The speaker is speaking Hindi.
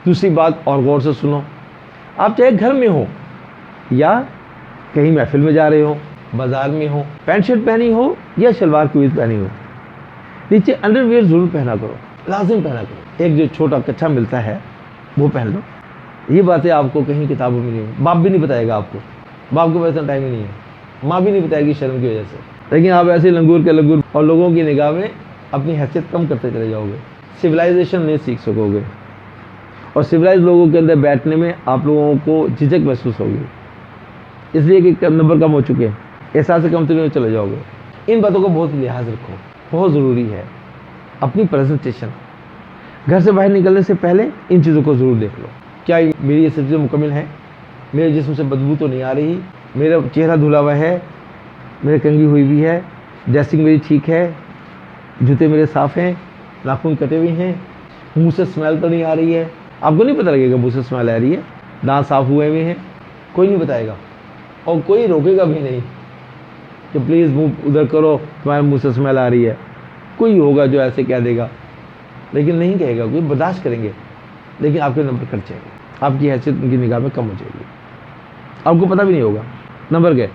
दूसरी बात और गौर से सुनो, आप चाहे घर में हो या कहीं महफिल में जा रहे हो, बाजार में हो, पैंट शर्ट पहनी हो या शलवार कमीज पहनी हो, नीचे अंडरवियर जरूर पहना करो, लाजिम पहना करो। एक जो छोटा कच्छा मिलता है वो पहन लो। ये बातें आपको कहीं किताबों में नहीं है, बाप भी नहीं बताएगा आपको, बाप को वैसा टाइम ही नहीं है, माँ भी नहीं बताएगी शर्म की वजह से। लेकिन आप ऐसे लंगूर के लंगूर और लोगों की निगाह में अपनी हैसियत कम करते चले जाओगे, सिविलाइजेशन नहीं सीख सकोगे और सिविलाइज लोगों के अंदर बैठने में आप लोगों को झिझक महसूस होगी, इसलिए कि नंबर कम हो चुके हैं, एहसास से कम में चले जाओगे। इन बातों को बहुत लिहाज रखो, बहुत ज़रूरी है। अपनी प्रेजेंटेशन घर से बाहर निकलने से पहले इन चीज़ों को ज़रूर देख लो, क्या मेरी ये सब चीज़ें मुकम्मल है, मेरे जिस्म से बदबू तो नहीं आ रही, मेरा चेहरा धुला हुआ है, मेरी कंघी हुई भी है, ड्रेसिंग मेरी ठीक है, जूते मेरे साफ़ हैं, नाखून कटे हुए हैं, मुंह से स्मेल तो नहीं आ रही है। आपको नहीं पता लगेगा मुंह से स्मेल आ रही है, दांत साफ़ हुए हुए हैं, कोई नहीं बताएगा और कोई रोकेगा भी नहीं कि प्लीज़ मुंह उधर करो, तुम्हारे मुंह से स्मेल आ रही है। कोई होगा जो ऐसे कह देगा, लेकिन नहीं कहेगा कोई, बर्दाश्त करेंगे, लेकिन आपके नंबर कट जाएंगे, आपकी हैसियत उनकी निगाह में कम हो जाएगी, आपको पता भी नहीं होगा नंबर गए।